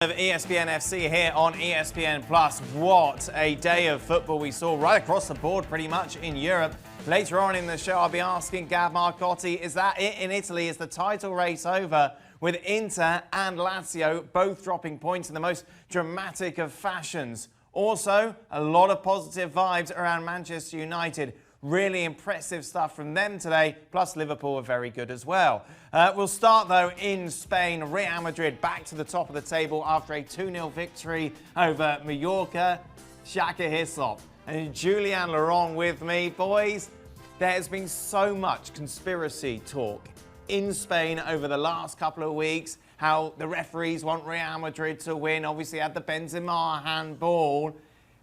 Of ESPN FC here on ESPN Plus. What a day of football we saw right across the board pretty much in Europe. Later on in the show I'll be asking Gab Marcotti, is that it in Italy? Is the title race over with Inter and Lazio both dropping points in the most dramatic of fashions? Also, a lot of positive vibes around Manchester United. Really impressive stuff from them today, plus Liverpool are very good as well. We'll start, though, in Spain. Real Madrid back to the top of the table after a 2-0 victory over Mallorca. Shaka, Hislop and Julian Laurent with me. Boys, there's been so much conspiracy talk in Spain over the last couple of weeks, how the referees want Real Madrid to win. Obviously, had the Benzema handball.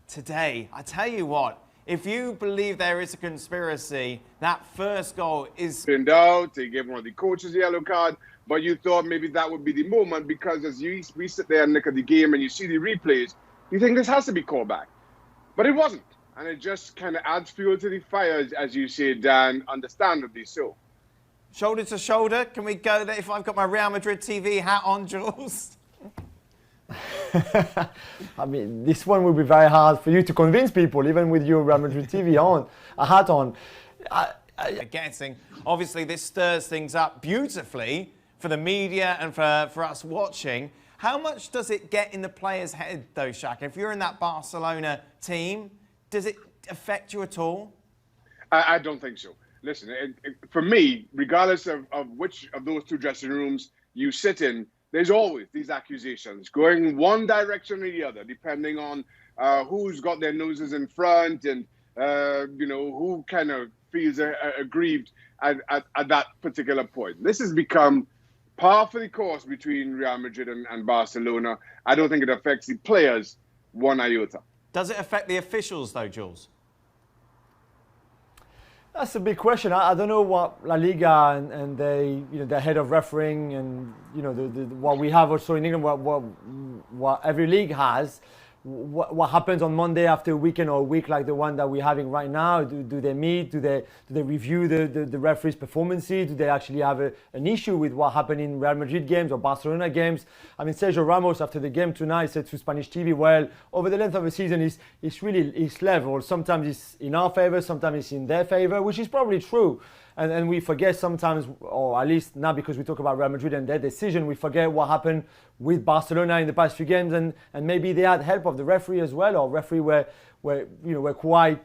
Today, I tell you what, if you believe there is a conspiracy, that first goal is... Turned out, they gave one of the coaches a yellow card, but you thought maybe that would be the moment because as we sit there and look at the game and you see the replays, you think this has to be called back. But it wasn't. And it just kind of adds fuel to the fire, as you say, Dan, understandably so. Shoulder to shoulder, can we go there if I've got my Real Madrid TV hat on, Jules? I mean, this one will be very hard for you to convince people, even with your Real Madrid TV on, a hat on. Guessing. Obviously, this stirs things up beautifully for the media and for us watching. How much does it get in the player's head, though, Shaka? If you're in that Barcelona team, does it affect you at all? I don't think so. Listen, for me, regardless of which of those two dressing rooms you sit in, there's always these accusations going one direction or the other, depending on who's got their noses in front and, who kind of feels aggrieved at that particular point. This has become par for the course between Real Madrid and Barcelona. I don't think it affects the players one iota. Does it affect the officials, though, Jules? That's a big question. I don't know what La Liga and they, the head of refereeing and what we have also in England, what every league has. What happens on Monday after a weekend or a week like the one that we're having right now? Do they meet? Do they review the referee's performances? Do they actually have an issue with what happened in Real Madrid games or Barcelona games? I mean, Sergio Ramos after the game tonight said to Spanish TV, well, over the length of the season, it's really level. Sometimes it's in our favor, sometimes it's in their favor, which is probably true. And we forget sometimes, or at least now because we talk about Real Madrid and their decision, we forget what happened with Barcelona in the past few games, and maybe they had help of the referee as well, or referee were quite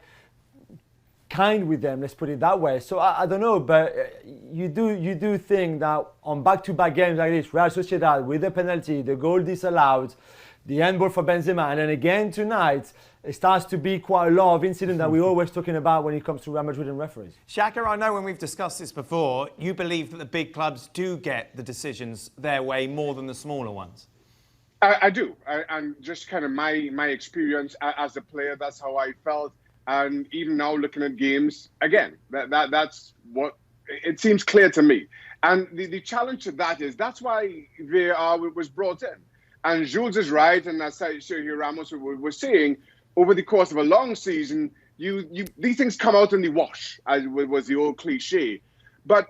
kind with them, let's put it that way. So I don't know, but you do think that on back-to-back games like this, Real Sociedad with the penalty, the goal disallowed, the handball for Benzema, and then again tonight, it starts to be quite a lot of incidents that we're always talking about when it comes to Real Madrid and referees. Shaka, I know when we've discussed this before, you believe that the big clubs do get the decisions their way more than the smaller ones. I do. And just kind of my experience as a player, that's how I felt. And even now looking at games, again, that's what it seems clear to me. And the challenge to that is that's why VAR was brought in. And Jules is right, and as Sergio Ramos was saying, over the course of a long season, these things come out in the wash, as was the old cliche. But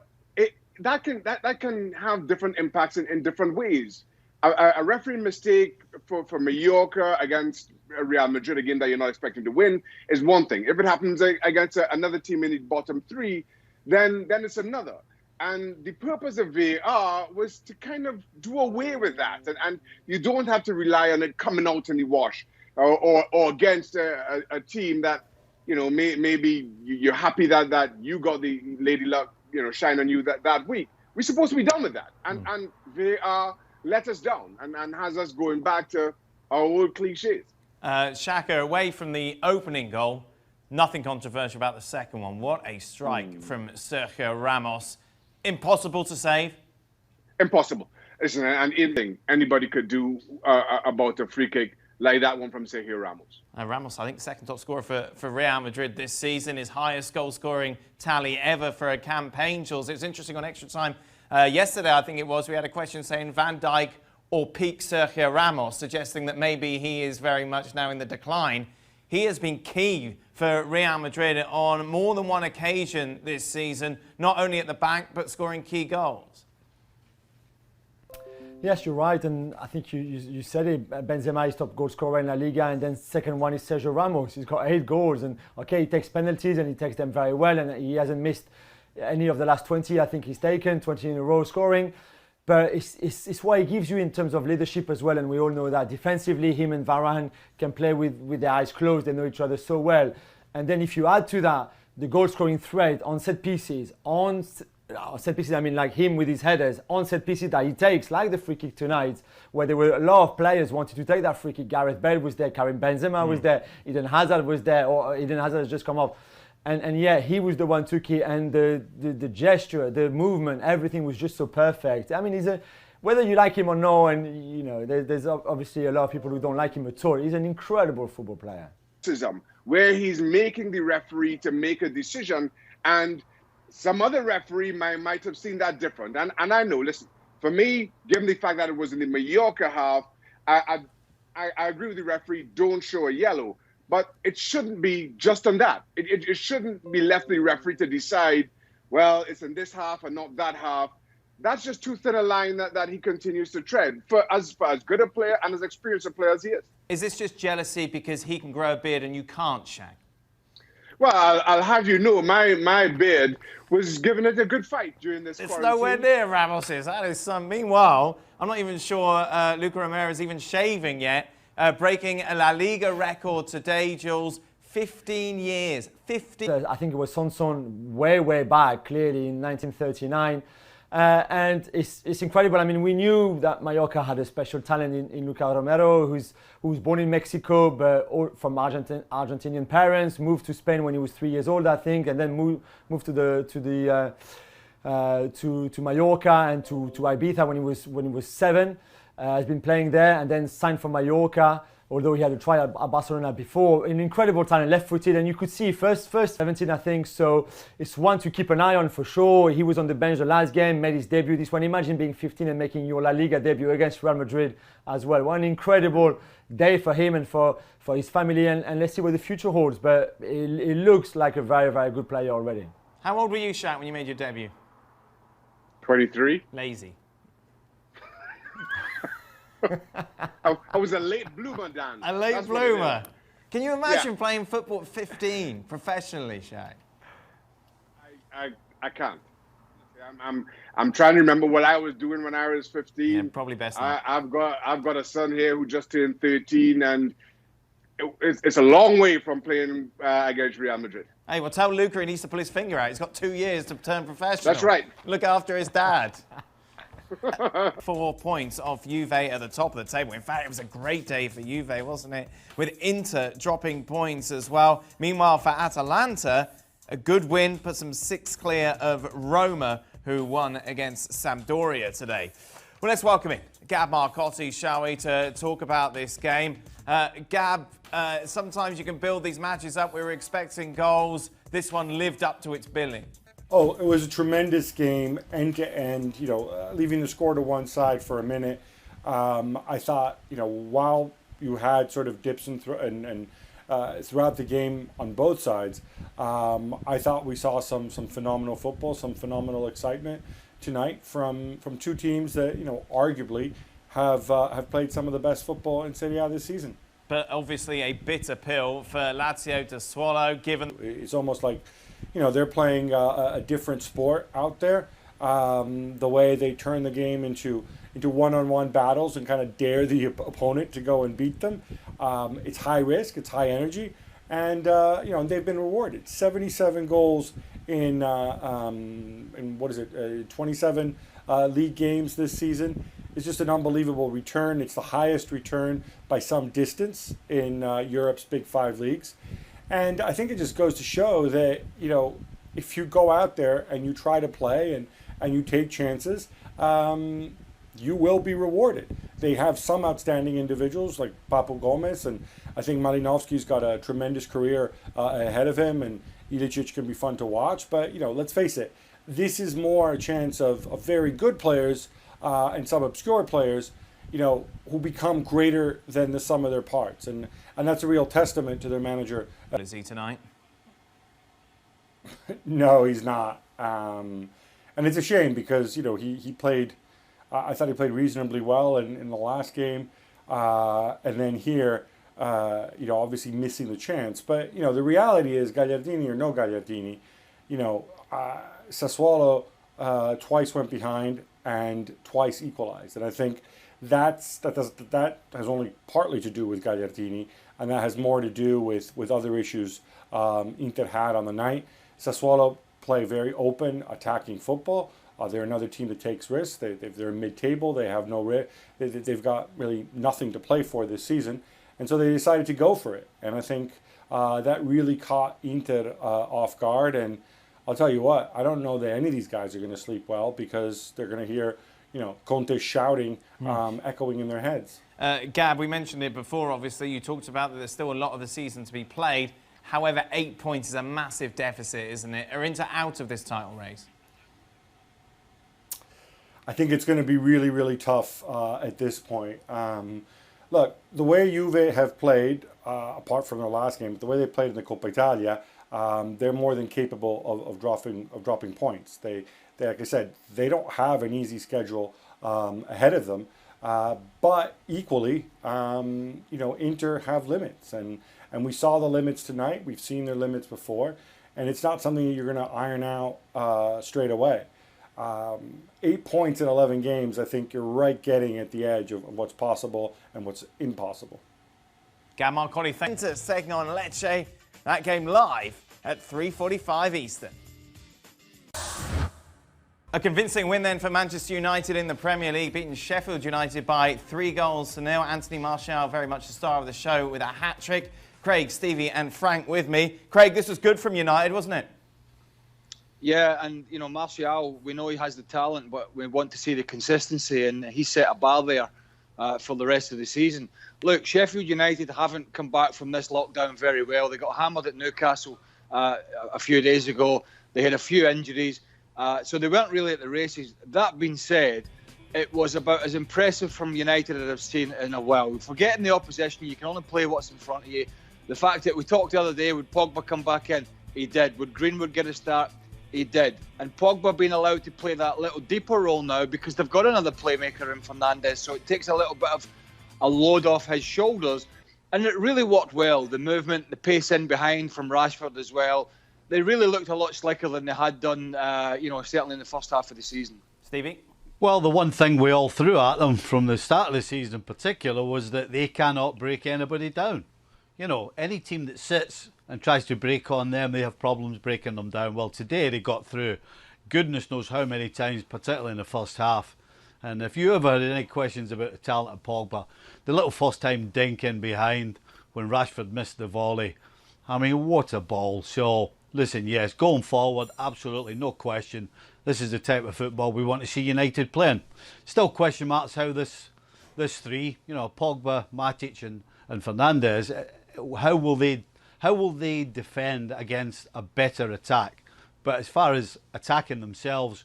that can have different impacts in different ways. A referee mistake for Mallorca against Real Madrid, again, that you're not expecting to win, is one thing. If it happens against another team in the bottom three, then it's another. And the purpose of VAR was to kind of do away with that. And you don't have to rely on it coming out in the wash or against a team that, maybe you're happy that you got the lady luck, shine on you that week. We're supposed to be done with that. And VAR let us down and has us going back to our old cliches. Shaka, away from the opening goal, nothing controversial about the second one. What a strike from Sergio Ramos. Impossible to save? Impossible. Listen, and anything anybody could do about a free kick like that one from Sergio Ramos. Ramos, I think, second top scorer for Real Madrid this season, his highest goal-scoring tally ever for a campaign, Jules. It was interesting on extra time. Yesterday, I think it was, we had a question saying Van Dijk or peak Sergio Ramos, suggesting that maybe he is very much now in the decline. He has been key for Real Madrid on more than one occasion this season, not only at the back, but scoring key goals. Yes, you're right, and I think you said it. Benzema is top goal scorer in La Liga, and then second one is Sergio Ramos. He's got 8 goals, and okay, he takes penalties and he takes them very well, and he hasn't missed any of the last 20. I think he's taken 20 in a row scoring. But it's what he gives you in terms of leadership as well, and we all know that defensively, him and Varane can play with their eyes closed. They know each other so well, and then if you add to that the goal scoring threat on set pieces, I mean like him with his headers, on set pieces that he takes, like the free kick tonight, where there were a lot of players wanted to take that free kick. Gareth Bale was there, Karim Benzema was there, Eden Hazard was there, or Eden Hazard has just come off. And yeah, he was the one who took it, and the gesture, the movement, everything was just so perfect. I mean, whether you like him or no, and you know, there's obviously a lot of people who don't like him at all. He's an incredible football player. Where he's making the referee to make a decision, and some other referee might have seen that different. And I know, listen, for me, given the fact that it was in the Mallorca half, I agree with the referee, don't show a yellow. But it shouldn't be just on that. It shouldn't be left to the referee to decide, well, it's in this half and not that half. That's just too thin a line that he continues to tread for as good a player and as experienced a player as he is. Is this just jealousy because he can grow a beard and you can't, Shaq? Well, I'll have you know, my beard was giving it a good fight during this It's quarantine. nowhere near Ramos's. That is some. Meanwhile, I'm not even sure Luca Romero is even shaving yet. Breaking a La Liga record today, Jules. 15 years. 15. I think it was Sanson way back, clearly in 1939. And it's incredible. I mean, we knew that Mallorca had a special talent in Luca Romero, who was born in Mexico, but from Argentinian parents, moved to Spain when he was 3 years old, I think, and then moved to Mallorca and to Ibiza when he was 7. Has been playing there and then signed for Mallorca, although he had a try at Barcelona before. An incredible talent, left-footed, and you could see first 17, I think. So it's one to keep an eye on for sure. He was on the bench the last game, made his debut this one. Imagine being 15 and making your La Liga debut against Real Madrid as well. What an incredible day for him and for his family, and let's see what the future holds. But it looks like a very good player already. How old were you, Shaq, when you made your debut? 23. Lazy. I was a late bloomer, Dan. A late bloomer. Can you imagine playing football at 15 professionally, Shaq? I can't. I'm trying to remember what I was doing when I was 15. Yeah, probably best not. I've got a son here who just turned 13, and it's a long way from playing against Real Madrid. Hey, well, tell Luca he needs to pull his finger out. He's got 2 years to turn professional. That's right. Look after his dad. 4 points off Juve at the top of the table. In fact, it was a great day for Juve, wasn't it? With Inter dropping points as well. Meanwhile, for Atalanta, a good win, put some 6 clear of Roma, who won against Sampdoria today. Well, let's welcome in Gab Marcotti, shall we, to talk about this game. Gab, sometimes you can build these matches up. We were expecting goals. This one lived up to its billing. Oh, it was a tremendous game, end to end. You know, leaving the score to one side for a minute. I thought, you know, while you had sort of dips and throughout the game on both sides, I thought we saw some phenomenal football, some phenomenal excitement tonight from 2 teams that, you know, arguably have played some of the best football in Serie A this season. But obviously a bitter pill for Lazio to swallow, given it's almost like, you know, they're playing a different sport out there. The way they turn the game into one-on-one battles and kind of dare the opponent to go and beat them. It's high risk, it's high energy, and you know, they've been rewarded. 77 goals in 27 league games this season. It's just an unbelievable return. It's the highest return by some distance in Europe's Big 5 leagues. And I think it just goes to show that, you know, if you go out there and you try to play and you take chances, you will be rewarded. They have some outstanding individuals like Papu Gomez, and I think Malinovsky's got a tremendous career ahead of him, and Ilicic can be fun to watch. But, you know, let's face it, this is more a chance of very good players and some obscure players, you know, who become greater than the sum of their parts. And that's a real testament to their manager. Is he tonight? No, he's not. And it's a shame because, you know, he played I thought he played reasonably well in the last game. And then here, obviously missing the chance. But, the reality is Gagliardini or no Gagliardini, Sassuolo twice went behind and twice equalized. And I think that has only partly to do with Gagliardini, and that has more to do with other issues Inter had on the night. Sassuolo play very open, attacking football. They're another team that takes risks. They're mid-table. They have no risk. They've got really nothing to play for this season, and so they decided to go for it. And I think that really caught Inter off guard. And I'll tell you what, I don't know that any of these guys are going to sleep well, because they're going to hear, Conte shouting, echoing in their heads. Gab, we mentioned it before, obviously. You talked about that there's still a lot of the season to be played. However, 8 points is a massive deficit, isn't it? Are Inter out of this title race? I think it's going to be really, really tough at this point. Look, the way Juve have played, apart from their last game, the way they played in the Coppa Italia, they're more than capable of dropping points. They, like I said, they don't have an easy schedule ahead of them. But equally, Inter have limits, and we saw the limits tonight. We've seen their limits before, and it's not something that you're going to iron out straight away. 8 points in 11 games, I think you're right getting at the edge of what's possible and what's impossible. Gab Marcotti, thanks to taking on Lecce. That game live at 3:45 Eastern. A convincing win then for Manchester United in the Premier League, beating Sheffield United by 3-0. Anthony Martial, very much the star of the show, with a hat-trick. Craig, Stevie and Frank with me. Craig, this was good from United, wasn't it? Yeah, and, Martial, we know he has the talent, but we want to see the consistency, and he set a bar there for the rest of the season. Look, Sheffield United haven't come back from this lockdown very well. They got hammered at Newcastle a few days ago. They had a few injuries, so they weren't really at the races. That being said, it was about as impressive from United as I've seen in a while. Forgetting the opposition, you can only play what's in front of you. The fact that we talked the other day, would Pogba come back in? He did. Would Greenwood get a start? He did. And Pogba being allowed to play that little deeper role now, because they've got another playmaker in Fernandes, so it takes a little bit of a load off his shoulders. And it really worked well. The movement, the pace in behind from Rashford as well. They really looked a lot slicker than they had done, certainly in the first half of the season. Stevie? Well, the one thing we all threw at them from the start of the season in particular was that they cannot break anybody down. Any team that sits and tries to break on them, they have problems breaking them down. Well, today they got through goodness knows how many times, particularly in the first half. And if you ever had any questions about the talent of Pogba, the little first time dink in behind when Rashford missed the volley, I mean, what a ball. So, listen, yes, going forward, absolutely, no question. This is the type of football we want to see United playing. Still question marks how this three, Pogba, Matic and Fernandes, how will they defend against a better attack? But as far as attacking themselves,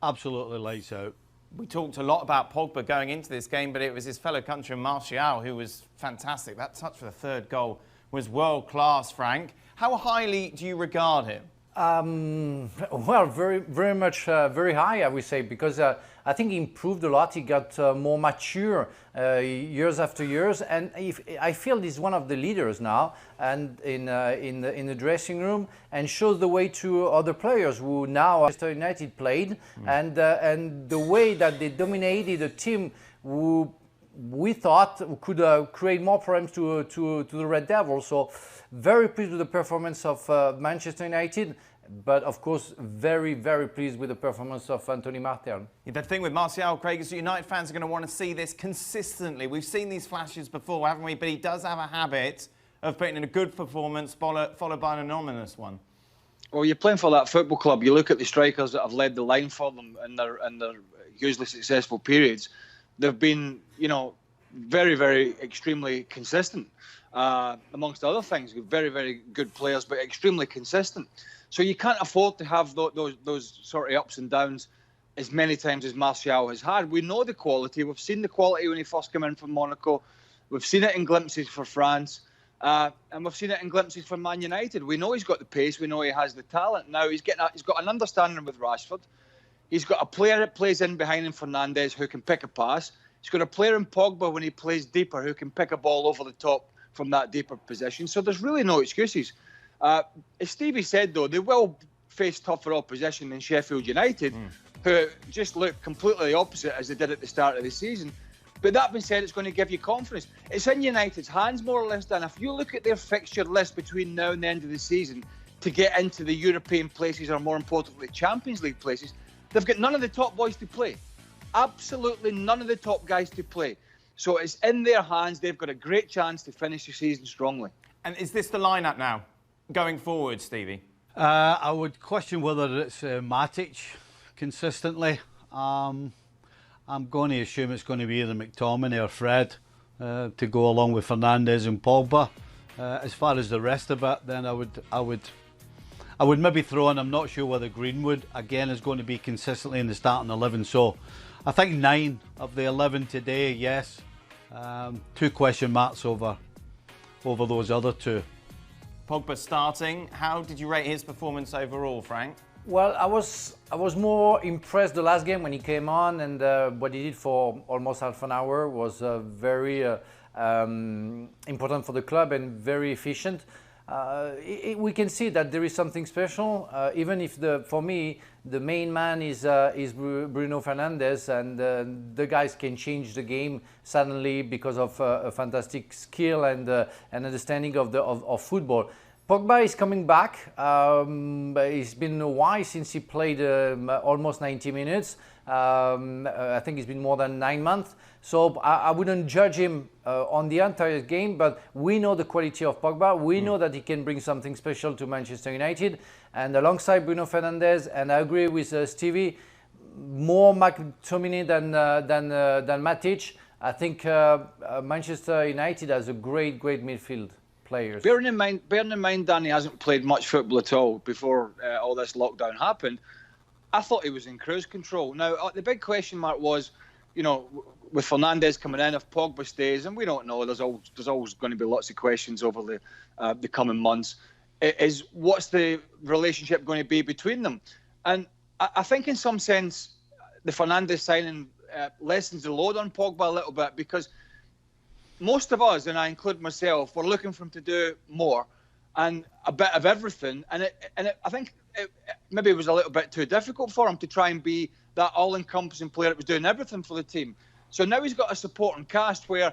absolutely lights out. We talked a lot about Pogba going into this game, but it was his fellow countryman Martial who was fantastic. That touch for the third goal was world class, Frank. How highly do you regard him? Well, very, very much, very high, I would say, because I think he improved a lot. He got more mature years after years, and I feel he's one of the leaders now, and in the dressing room, and shows the way to other players who now Manchester United played, and the way that they dominated a team who we thought could create more problems to the Red Devils. So very pleased with the performance of Manchester United, but of course very, very pleased with the performance of Anthony Martial. Yeah, the thing with Martial, Craig, is that United fans are going to want to see this consistently. We've seen these flashes before, haven't we? But he does have a habit of putting in a good performance followed by an anonymous one. Well, you're playing for that football club. You look at the strikers that have led the line for them in their hugely successful periods. They've been, very, very extremely consistent. Amongst other things, very, very good players, but extremely consistent. So you can't afford to have those sort of ups and downs as many times as Martial has had. We know the quality. We've seen the quality when he first came in from Monaco. We've seen it in glimpses for France. And we've seen it in glimpses for Man United. We know he's got the pace. We know he has the talent. Now he's got an understanding with Rashford. He's got a player that plays in behind him, Fernandes, who can pick a pass. He's got a player in Pogba when he plays deeper who can pick a ball over the top from that deeper position. So there's really no excuses. As Stevie said, though, they will face tougher opposition than Sheffield United, who just look completely the opposite as they did at the start of the season. But that being said, it's going to give you confidence. It's in United's hands, more or less, Dan. If you look at their fixture list between now and the end of the season to get into the European places, or more importantly, Champions League places, they've got none of the top boys to play. Absolutely none of the top guys to play. So it's in their hands. They've got a great chance to finish the season strongly. And is this the lineup now, going forward, Stevie? I would question whether it's Matic consistently. I'm going to assume it's going to be either McTominay or Fred to go along with Fernandes and Pogba. As far as the rest of it, then I would maybe throw in. I'm not sure whether Greenwood again is going to be consistently in the starting 11. So I think 9 of the 11 today, yes. 2 question marks over those other 2. Pogba starting. How did you rate his performance overall, Frank? Well, I was more impressed the last game when he came on, and what he did for almost half an hour was very important for the club and very efficient. We can see that there is something special, even if for me the main man is Bruno Fernandes, and the guys can change the game suddenly because of a fantastic skill and understanding of football. Pogba is coming back. It's been a while since he played almost 90 minutes. I think it's been more than 9 months. So I wouldn't judge him on the entire game, but we know the quality of Pogba. We know that he can bring something special to Manchester United. And alongside Bruno Fernandes, and I agree with Stevie, more McTominay than Matic. I think Manchester United has a great midfield players. Bearing in mind, Danny hasn't played much football at all before all this lockdown happened. I thought he was in cruise control. Now, the big question mark was, with Fernandes coming in, if Pogba stays, and we don't know, there's always going to be lots of questions over the coming months, is what's the relationship going to be between them? And I think in some sense, the Fernandes signing lessens the load on Pogba a little bit, because most of us, and I include myself, were looking for him to do more and a bit of everything. I think maybe it was a little bit too difficult for him to try and be that all-encompassing player that was doing everything for the team. So now he's got a supporting cast where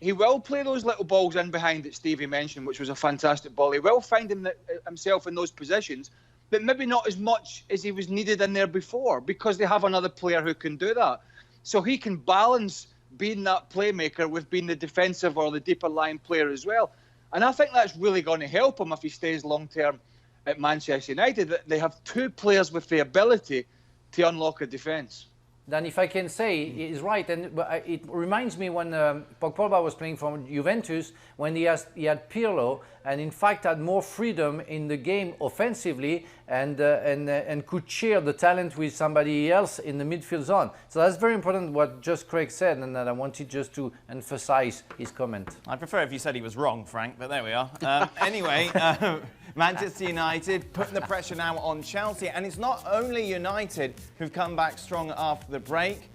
he will play those little balls in behind that Stevie mentioned, which was a fantastic ball. He will find himself in those positions, but maybe not as much as he was needed in there before, because they have another player who can do that. So he can balance being that playmaker with being the defensive or the deeper line player as well. And I think that's really going to help him if he stays long-term at Manchester United, that they have 2 players with the ability to unlock a defence. Then if I can say, he's right, and it reminds me when Pogba was playing for Juventus, when he had Pirlo, and in fact had more freedom in the game offensively, and could share the talent with somebody else in the midfield zone. So that's very important what just Craig said, and I wanted just to emphasize his comment. I'd prefer if you said he was wrong, Frank, but there we are. Anyway, Manchester United putting the pressure now on Chelsea, and it's not only United who've come back strong after the break.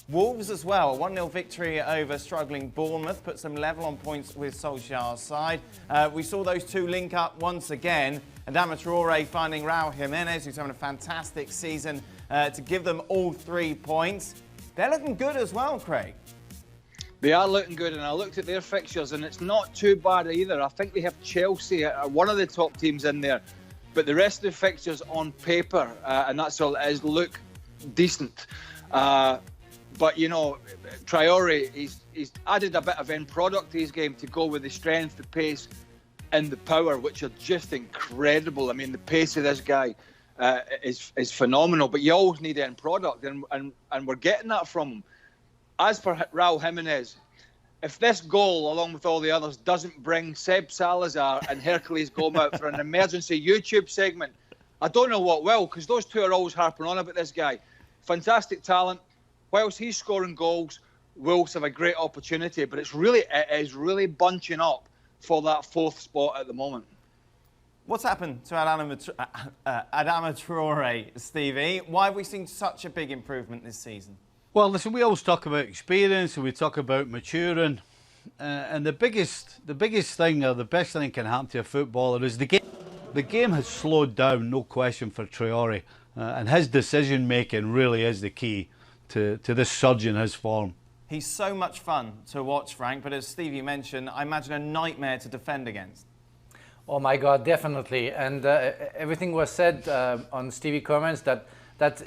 Wolves as well, 1-0 victory over struggling Bournemouth, puts them level on points with Solskjaer's side. We saw those 2 link up once again, and Adama Traore finding Raul Jimenez, who's having a fantastic season, to give them all 3 points. They're looking good as well, Craig. They are looking good, and I looked at their fixtures, and it's not too bad either. I think they have Chelsea, one of the top teams in there, but the rest of the fixtures on paper, and that's all it is, look decent. But, Traore, he's added a bit of end product to his game to go with the strength, the pace and the power, which are just incredible. I mean, the pace of this guy is phenomenal, but you always need end product, and we're getting that from him. As for Raul Jimenez, if this goal, along with all the others, doesn't bring Seb Salazar and Hercules Goma out for an emergency YouTube segment, I don't know what will, because those 2 are always harping on about this guy. Fantastic talent. Whilst he's scoring goals, Wolves have a great opportunity, but it is really bunching up for that 4th spot at the moment. What's happened to Adama Traore, Stevie? Why have we seen such a big improvement this season? Well, listen, we always talk about experience and we talk about maturing. And the biggest thing, or the best thing that can happen to a footballer is the game. The game has slowed down, no question, for Traore. And his decision-making really is the key to this surge in his form. He's so much fun to watch, Frank, but as Stevie mentioned, I imagine a nightmare to defend against. Oh my God, definitely. And everything was said on Stevie comments that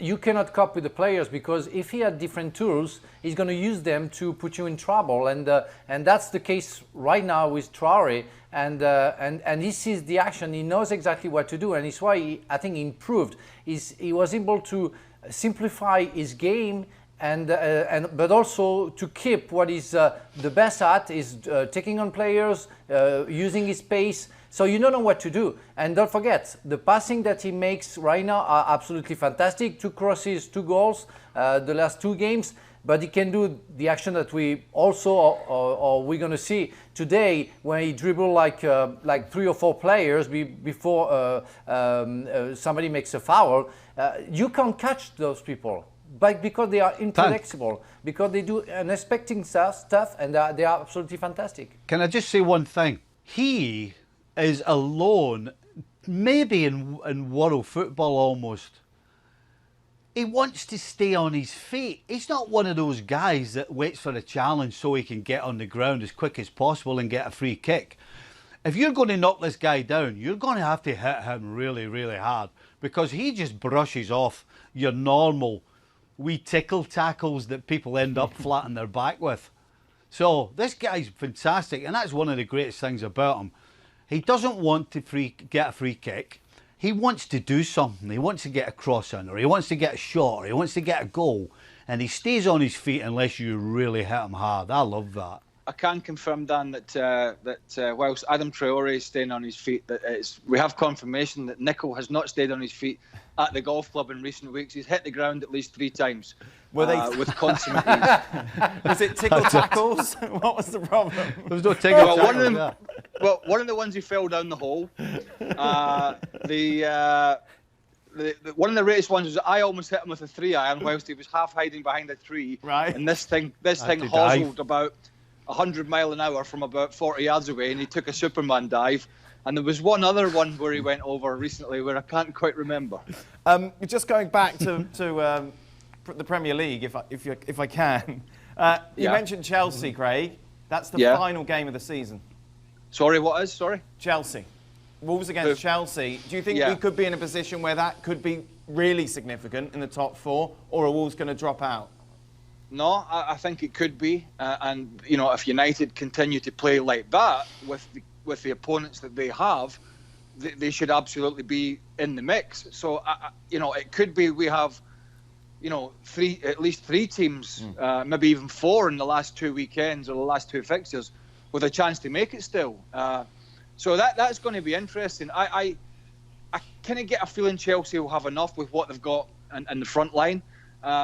you cannot cope with the players, because if he had different tools, he's going to use them to put you in trouble. And that's the case right now with Traore. And he sees the action. He knows exactly what to do, and it's why I think he improved. He was able to simplify his game. But also to keep what is the best at is taking on players, using his pace. So you don't know what to do. And don't forget, the passing that he makes right now are absolutely fantastic. 2 crosses, 2 goals, the last 2 games. But he can do the action that we also, or we're going to see today, when he dribble like 3 or 4 players before somebody makes a foul. You can't catch those people. But because they are inflexible, because they do unexpected stuff, and they are absolutely fantastic. Can I just say one thing? He is alone, maybe in world football almost. He wants to stay on his feet. He's not one of those guys that waits for a challenge so he can get on the ground as quick as possible and get a free kick. If you're going to knock this guy down, you're going to have to hit him really, really hard, because he just brushes off your normal wee tickle tackles that people end up flat on their back with. So this guy's fantastic, and that's one of the greatest things about him. He doesn't want to get a free kick. He wants to do something. He wants to get a cross in, or he wants to get a shot, or he wants to get a goal, and he stays on his feet unless you really hit him hard. I love that. I can confirm, Dan, that whilst Adam Traore is staying on his feet, we have confirmation that Nicol has not stayed on his feet at the golf club in recent weeks. He's hit the ground at least 3 times with consummate ease. Was it tickle tackles? What was the problem? There was no tickle tackles. Well, one of the ones he fell down the hole. One of the greatest ones was I almost hit him with a 3-iron whilst he was half hiding behind a tree. Right. And this thing hostled about 100 miles an hour from about 40 yards away, and he took a Superman dive. And there was one other one where he went over recently where I can't quite remember. Just going back to the Premier League, if I can. You mentioned Chelsea, Craig. That's the final game of the season. Sorry, what is? Sorry? Chelsea. Wolves against Chelsea. Do you think we could be in a position where that could be really significant in the top 4, or are Wolves going to drop out? No, I think it could be. And, you know, if United continue to play like that with the opponents that they have, they should absolutely be in the mix. So, you know, it could be we have, you know, at least three teams, maybe even 4 in the last 2 weekends or the last 2 fixtures with a chance to make it still. So that's going to be interesting. I kind of get a feeling Chelsea will have enough with what they've got in the front line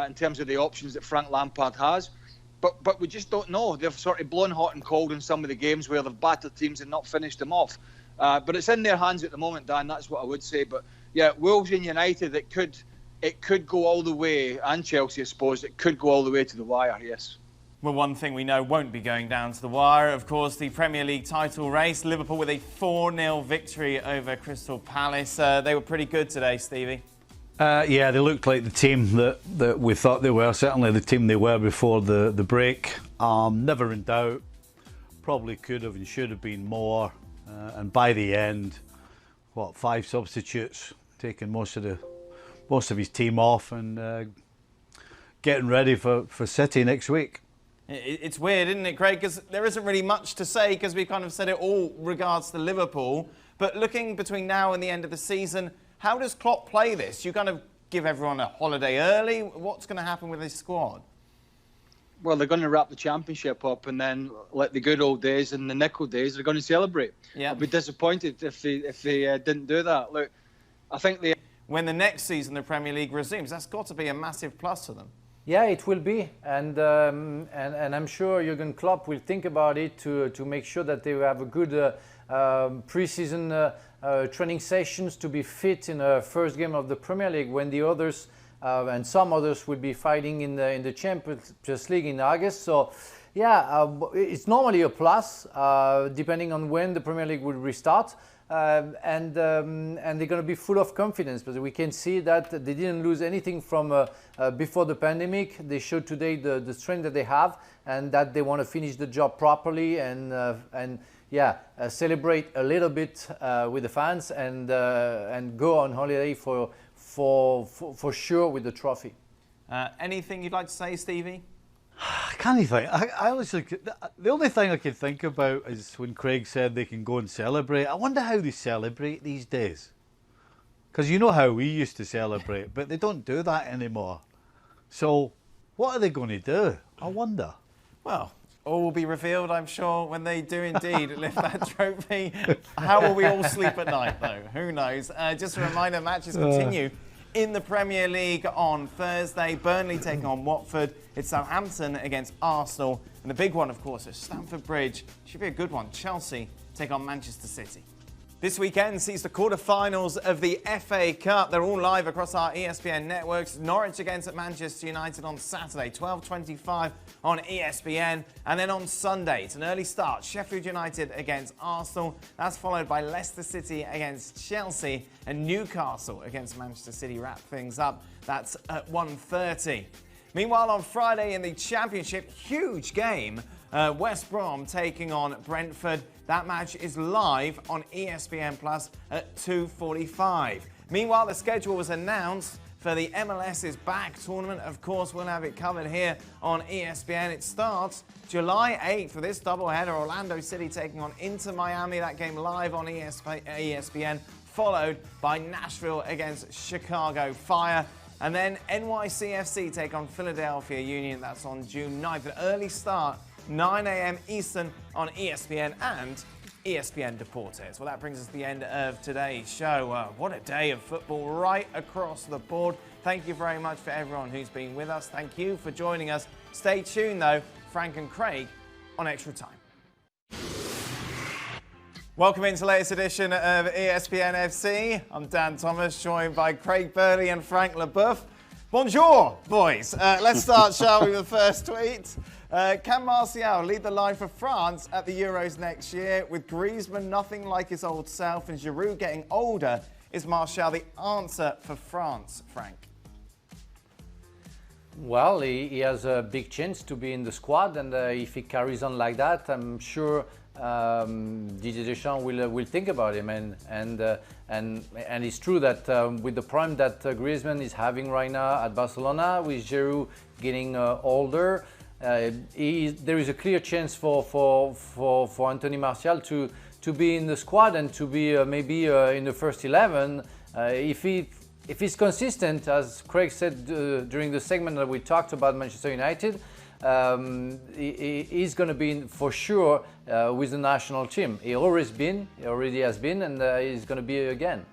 in terms of the options that Frank Lampard has. But we just don't know. They've sort of blown hot and cold in some of the games where they've battered teams and not finished them off. But it's in their hands at the moment, Dan. That's what I would say. But yeah, Wolves and United, it could go all the way, and Chelsea, I suppose, it could go all the way to the wire, yes. Well, one thing we know won't be going down to the wire, of course, the Premier League title race. Liverpool with a 4-0 victory over Crystal Palace. They were pretty good today, Stevie. Yeah, they looked like the team that we thought they were. Certainly the team they were before the break. Never in doubt. Probably could have and should have been more. And by the end, 5 substitutes, taking most of his team off and getting ready for City next week. It's weird, isn't it, Craig? Because there isn't really much to say because we kind of said it all regards to Liverpool. But looking between now and the end of the season, how does Klopp play this? You kind of give everyone a holiday early. What's going to happen with this squad? Well, they're going to wrap the championship up and then let the good old days and the Nicol days, they're going to celebrate. Yeah. I'd be disappointed if they didn't do that. Look, I think when the next season the Premier League resumes, that's got to be a massive plus for them. Yeah, it will be, and I'm sure Jurgen Klopp will think about it to make sure that they have a good pre-season training sessions to be fit in the first game of the Premier League when the others and some others will be fighting in the Champions League in August. So, yeah, it's normally a plus depending on when the Premier League will restart. And they're going to be full of confidence, but we can see that they didn't lose anything from before the pandemic. They showed today the strength that they have, and that they want to finish the job properly and celebrate a little bit with the fans and go on holiday for sure with the trophy. Anything you'd like to say, Stevie? I can't even think. I honestly, the only thing I can think about is when Craig said they can go and celebrate. I wonder how they celebrate these days. Because you know how we used to celebrate, but they don't do that anymore. So what are they going to do? I wonder. Well, all will be revealed, I'm sure, when they do indeed lift that trophy. How will we all sleep at night, though? Who knows? Just a reminder, matches continue in the Premier League on Thursday. Burley taking on Watford. It's Southampton against Arsenal. And the big one, of course, is Stamford Bridge. Should be a good one. Chelsea take on Manchester City. This weekend sees the quarter-finals of the FA Cup. They're all live across our ESPN networks. Norwich against Manchester United on Saturday, 12:25 on ESPN. And then on Sunday, it's an early start. Sheffield United against Arsenal. That's followed by Leicester City against Chelsea. And Newcastle against Manchester City wrap things up. That's at 1:30. Meanwhile, on Friday in the Championship, huge game. West Brom taking on Brentford. That match is live on ESPN Plus at 2:45. Meanwhile, the schedule was announced for the MLS's back tournament. Of course, we'll have it covered here on ESPN. It starts July 8th for this doubleheader. Orlando City taking on Inter Miami. That game live on ESPN, followed by Nashville against Chicago Fire. And then NYCFC take on Philadelphia Union. That's on June 9th. An early start, 9 a.m. Eastern on ESPN and ESPN Deportes. Well, that brings us to the end of today's show. What a day of football right across the board. Thank you very much for everyone who's been with us. Thank you for joining us. Stay tuned, though. Frank and Craig on Extra Time. Welcome into the latest edition of ESPN FC. I'm Dan Thomas, joined by Craig Burley and Frank Leboeuf. Bonjour, boys. Let's start, shall we, with the first tweet. Can Martial lead the line for France at the Euros next year? With Griezmann nothing like his old self and Giroud getting older, is Martial the answer for France, Frank? Well, he has a big chance to be in the squad, and if he carries on like that, I'm sure Didier Deschamps will think about him, and it's true that with the prime that Griezmann is having right now at Barcelona, with Giroud getting older, there is a clear chance for Anthony Martial to be in the squad and to be maybe in the first 11 if he's consistent, as Craig said during the segment that we talked about Manchester United. He's going to be for sure with the national team. He already has been, and he's going to be again.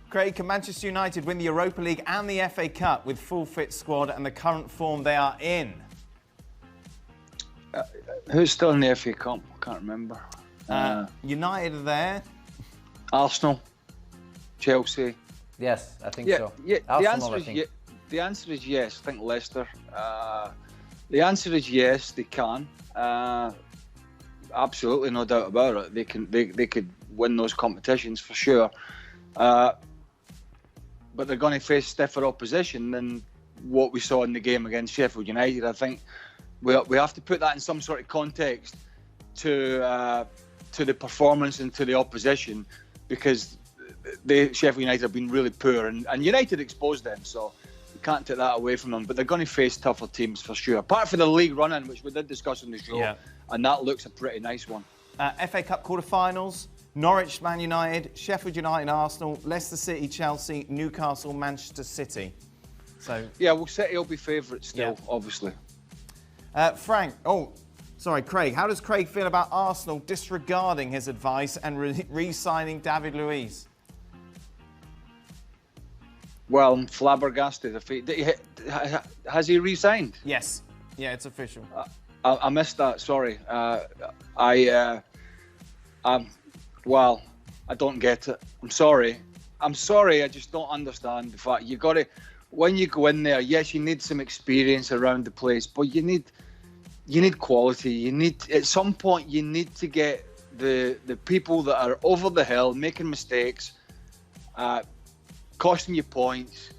Craig, can Manchester United win the Europa League and the FA Cup with full fit squad and the current form they are in? Who's still in the FA Cup? I can't remember. United are there. Arsenal, Chelsea. Yes, I think so. Yeah, Arsenal, the answer is yes. I think Leicester. The answer is yes, they can. Absolutely, no doubt about it. They could win those competitions for sure. But they're going to face stiffer opposition than what we saw in the game against Sheffield United. I think we have to put that in some sort of context to the performance and to the opposition, because Sheffield United have been really poor, and United exposed them, so we can't take that away from them. But they're going to face tougher teams for sure. Apart from the league run-in, which we did discuss on the show, and that looks a pretty nice one. FA Cup quarter-finals, Norwich, Man United, Sheffield United, Arsenal, Leicester City, Chelsea, Newcastle, Manchester City. So yeah, well, City will be favourites still, obviously. Frank, Craig. How does Craig feel about Arsenal disregarding his advice and re-signing David Luiz? Well, I'm flabbergasted. Has he resigned? Yes. Yeah, it's official. I missed that. Sorry. Well, I don't get it. I'm sorry. I just don't understand the fact you got to. When you go in there, yes, you need some experience around the place, but you need quality. You need, at some point, you need to get the people that are over the hill, making mistakes, costing you points,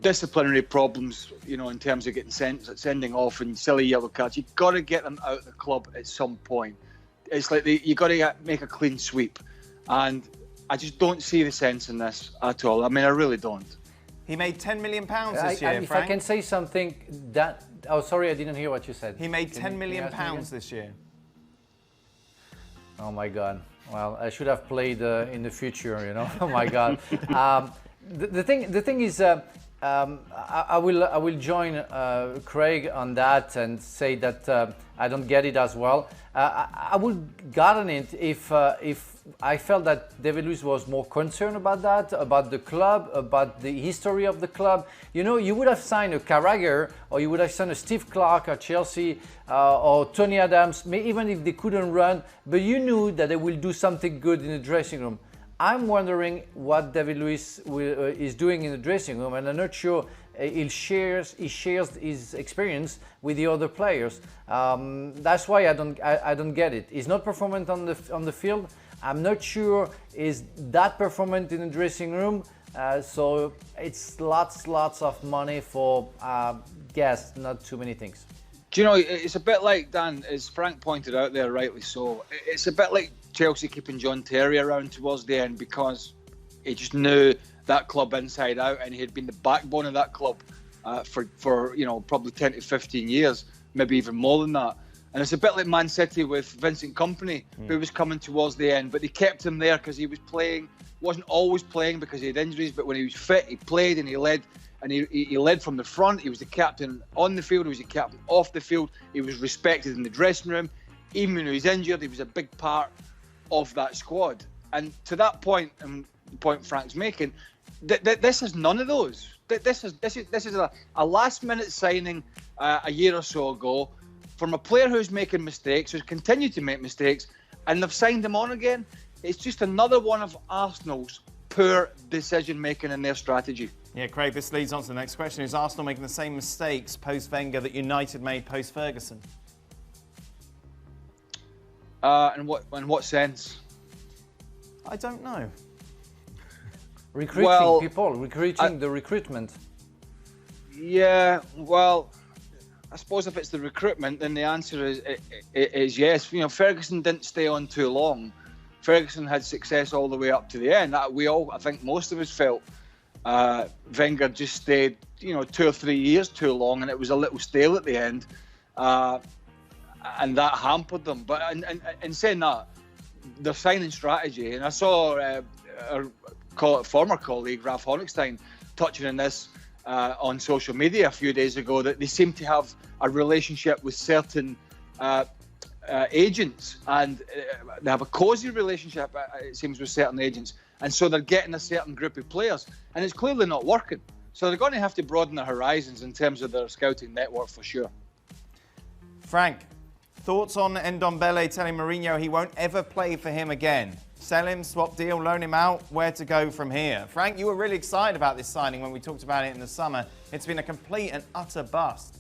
disciplinary problems, in terms of getting sending off and silly yellow cards. You've got to get them out of the club at some point. It's like you got to make a clean sweep, and I just don't see the sense in this at all. I mean, I really don't. He made £10 million this year, If Frank. I can say something, oh, sorry, I didn't hear what you said. He made £10 million this year. Oh my God! Well, I should have played in the future, Oh my God! The thing is, I will join Craig on that and say that I don't get it as well. I would garden it if I felt that David Luiz was more concerned about that, about the club, about the history of the club. You would have signed a Carragher, or you would have signed a Steve Clark at Chelsea, or Tony Adams, even if they couldn't run, but you knew that they will do something good in the dressing room. I'm wondering what David Luiz is doing in the dressing room, and I'm not sure he shares his experience with the other players. That's why I don't get it. He's not performant on the field. I'm not sure is that performant in the dressing room. So it's lots of money for guests, not too many things. Do you know, it's a bit like, Dan, as Frank pointed out there, rightly so, it's a bit like Chelsea keeping John Terry around towards the end because he just knew that club inside out, and he had been the backbone of that club for probably 10 to 15 years, maybe even more than that. And it's a bit like Man City with Vincent Kompany, who was coming towards the end, but they kept him there because he was playing, wasn't always playing because he had injuries, but when he was fit, he played and he led. And he led from the front. He was the captain on the field. He was the captain off the field. He was respected in the dressing room. Even when he was injured, he was a big part of that squad. And to that point, and the point Frank's making, this is none of those. This is a last-minute signing a year or so ago from a player who's making mistakes, who's continued to make mistakes, and they've signed him on again. It's just another one of Arsenal's poor decision-making in their strategy. Yeah, Craig, this leads on to the next question. Is Arsenal making the same mistakes post-Wenger that United made post-Ferguson? In what sense? I don't know. Recruiting people, the recruitment. Yeah, well, I suppose if it's the recruitment, then the answer is yes. Ferguson didn't stay on too long. Ferguson had success all the way up to the end. I think most of us felt Wenger just stayed, 2 or 3 years too long, and it was a little stale at the end, and that hampered them. But in saying that, their signing strategy, and I saw our former colleague Ralph Honigstein touching on this on social media a few days ago, that they seem to have a relationship with certain agents, and they have a cosy relationship, it seems, with certain agents. And so they're getting a certain group of players, and it's clearly not working. So they're going to have to broaden their horizons in terms of their scouting network for sure. Frank, thoughts on Ndombele telling Mourinho he won't ever play for him again? Sell him, swap deal, loan him out, where to go from here? Frank, you were really excited about this signing when we talked about it in the summer. It's been a complete and utter bust.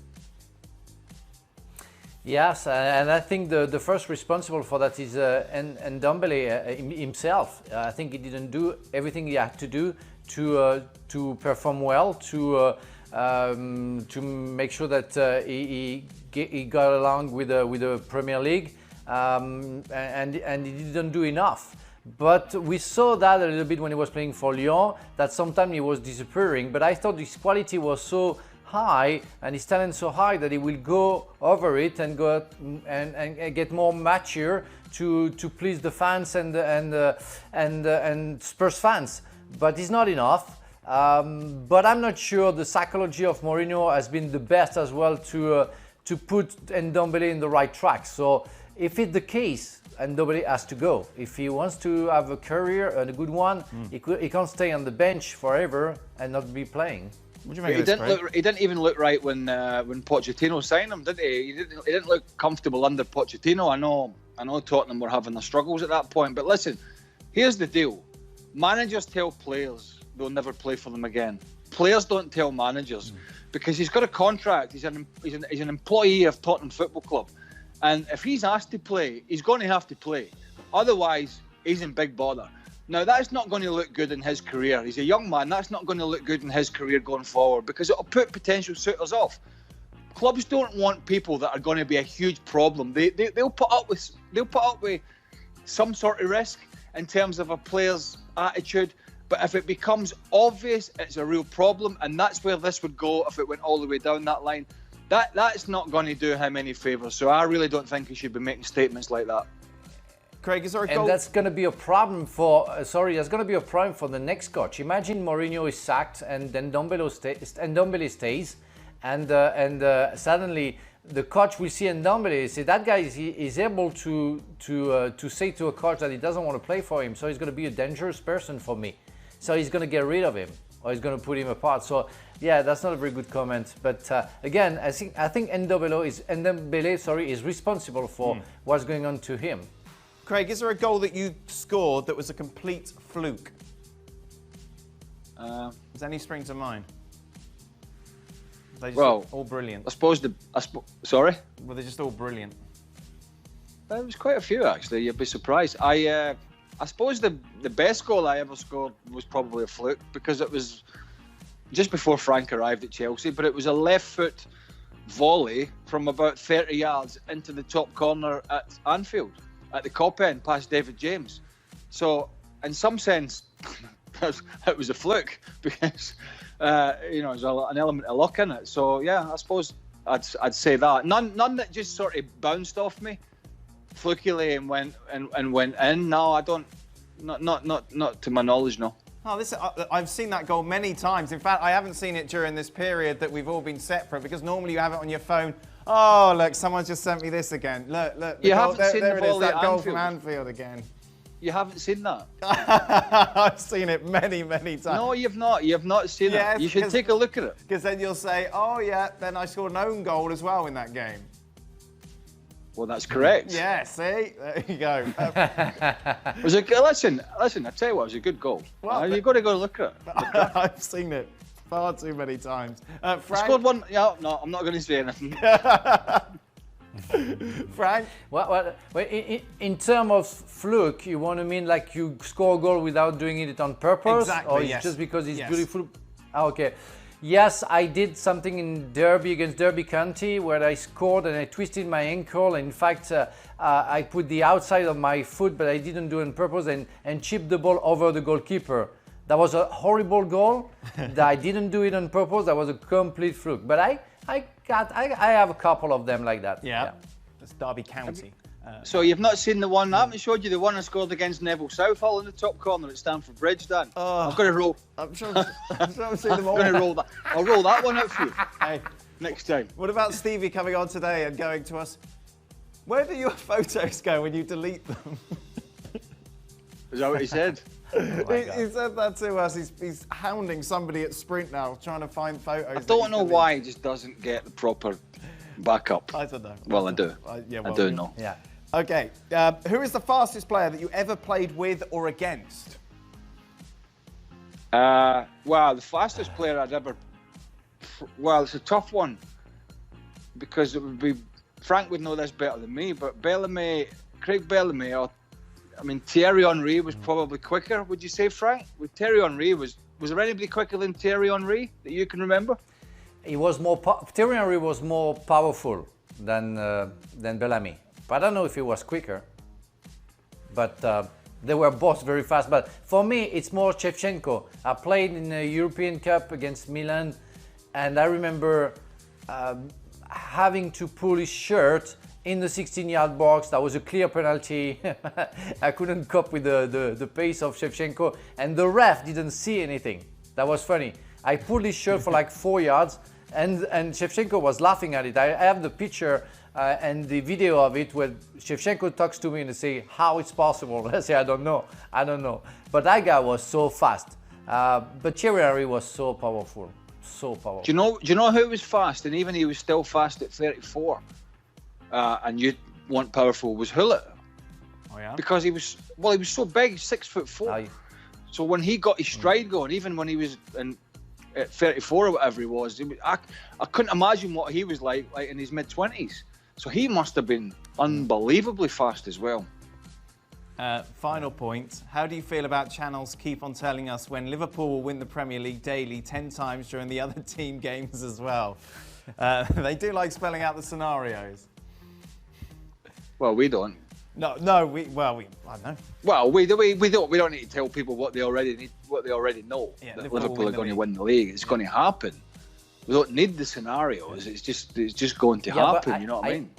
Yes, and I think the first responsible for that is Ndombele himself. I think he didn't do everything he had to do to perform well, to make sure that he got along with the Premier League, and he didn't do enough. But we saw that a little bit when he was playing for Lyon, that sometimes he was disappearing. But I thought his quality was so high and his talent so high that he will go over it and go and get more mature to please the fans and Spurs fans. But it's not enough. But I'm not sure the psychology of Mourinho has been the best as well to put Ndombele in the right track. So if it's the case, and nobody has to go. If he wants to have a career and a good one, he can't stay on the bench forever and not be playing. What do you make of this, Craig? He didn't even look right when Pochettino signed him, did he? He didn't look comfortable under Pochettino. I know Tottenham were having their struggles at that point. But listen, here's the deal. Managers tell players they'll never play for them again. Players don't tell managers because he's got a contract. He's an employee of Tottenham Football Club. And if he's asked to play, he's going to have to play. Otherwise, he's in big bother. Now, that's not going to look good in his career. He's a young man. That's not going to look good in his career going forward because it'll put potential suitors off. Clubs don't want people that are going to be a huge problem. They'll put up with some sort of risk in terms of a player's attitude. But if it becomes obvious, it's a real problem, and that's where this would go if it went all the way down that line. That's not going to do him any favours. So I really don't think he should be making statements like that. Craig, is there a goal? And that's going to be a problem for. That's going to be a problem for the next coach. Imagine Mourinho is sacked, and then Ndombele stays, and suddenly the coach will see Ndombele say that guy is able to say to a coach that he doesn't want to play for him. So he's going to be a dangerous person for me. So he's going to get rid of him, or he's going to put him apart. So yeah, that's not a very good comment. But again, I think Ndombele is responsible for what's going on to him. Craig, is there a goal that you scored that was a complete fluke? Does any spring to mind? They just all brilliant. Sorry? Well, they're just all brilliant. There was quite a few, actually. You'd be surprised. I suppose the best goal I ever scored was probably a fluke because it was just before Frank arrived at Chelsea, but it was a left foot volley from about 30 yards into the top corner at Anfield, at the Kop end, past David James. So, in some sense, it was a fluke because, there's an element of luck in it. So, yeah, I suppose I'd say that. None that just sort of bounced off me flukily and went in. No, I don't. Not to my knowledge, no. Oh, I've seen that goal many times. In fact, I haven't seen it during this period that we've all been separate because normally you have it on your phone. Oh, look, someone's just sent me this again. Look. You haven't seen the volley at that goal Anfield. from Anfield again. You haven't seen that? I've seen it many, many times. No, you've not. You've not seen it. You should take a look at it. Because then you'll say, oh, yeah, then I scored an own goal as well in that game. Well, that's correct. Yeah, see? There you go. Listen, I tell you what, it was a good goal. Well, you've got to go look at it. I've seen it far too many times. Frank? I scored one. Yeah, no, I'm not going to say anything. Frank? Well, in terms of fluke, you want to mean like you score a goal without doing it on purpose? Exactly, Or yes. just because it's Yes. beautiful? Okay. Yes, I did something in Derby against Derby County where I scored and I twisted my ankle. In fact, I put the outside of my foot, but I didn't do it on purpose and chipped the ball over the goalkeeper. That was a horrible goal. That I didn't do it on purpose. That was a complete fluke. But I have a couple of them like that. Yeah. That's Derby County. So you've not seen the one? I haven't showed you the one I scored against Neville Southall in the top corner at Stamford Bridge, Dan. Oh. I'm going to roll. I'm sure I've seen them all. I'm going to roll that. I'll roll that one out for you Hey, next time. what about Stevie coming on today and going to us, where do your photos go when you delete them? Is that what he said? He said that to us. He's hounding somebody at Sprint now, trying to find photos. I don't know why he just doesn't get the proper backup. I don't know. Well, I do. I do know. Yeah. Okay. Who is the fastest player that you ever played with or against? Well, the fastest player I'd ever... Well, it's a tough one because it would be... Frank would know this better than me, but Craig Bellamy, Thierry Henry was probably quicker, would you say, Frank? With Thierry Henry, was there anybody quicker than Thierry Henry that you can remember? He was Thierry Henry was more powerful than Bellamy. But I don't know if he was quicker. But they were both very fast. But for me, it's more Shevchenko. I played in the European Cup against Milan, and I remember having to pull his shirt in the 16-yard box. That was a clear penalty. I couldn't cope with the pace of Shevchenko, and the ref didn't see anything. That was funny. I pulled his shirt for like 4 yards, and Shevchenko was laughing at it. I have the picture and the video of it where Shevchenko talks to me and say, how it's possible? I say, I don't know. But that guy was so fast. But Thierry Henry was so powerful. Do you know who was fast? And even he was still fast at 34. And you want powerful was Hislop. Oh yeah. Because he was so big, 6'4". So when he got his stride going, even when he was at 34 or whatever he was, I couldn't imagine what he was like in his mid-20s. So he must have been unbelievably fast as well. Final point. How do you feel about channels keep on telling us when Liverpool will win the Premier League daily 10 times during the other team games as well? They do like spelling out the scenarios. Well, we don't. No, I don't know. Well, we don't need to tell people what they already know. Yeah, that Liverpool are going to win the league. It's going to happen. We don't need the scenarios. It's just going to happen. You know what I mean?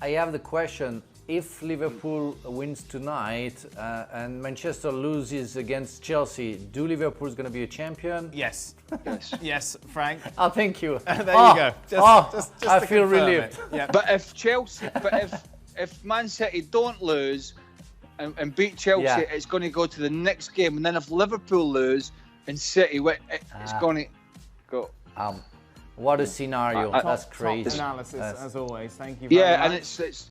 I have the question: if Liverpool wins tonight and Manchester loses against Chelsea, do Liverpool is going to be a champion? Yes. Yes. Yes, Frank. Oh, thank you. There you go. Just I to feel confirm relieved. it. Yeah. But if Man City don't lose and beat Chelsea, it's going to go to the next game. And then if Liverpool lose and City win, it's going to go. What a scenario! That's crazy. Top analysis as always. Thank you very much. And it's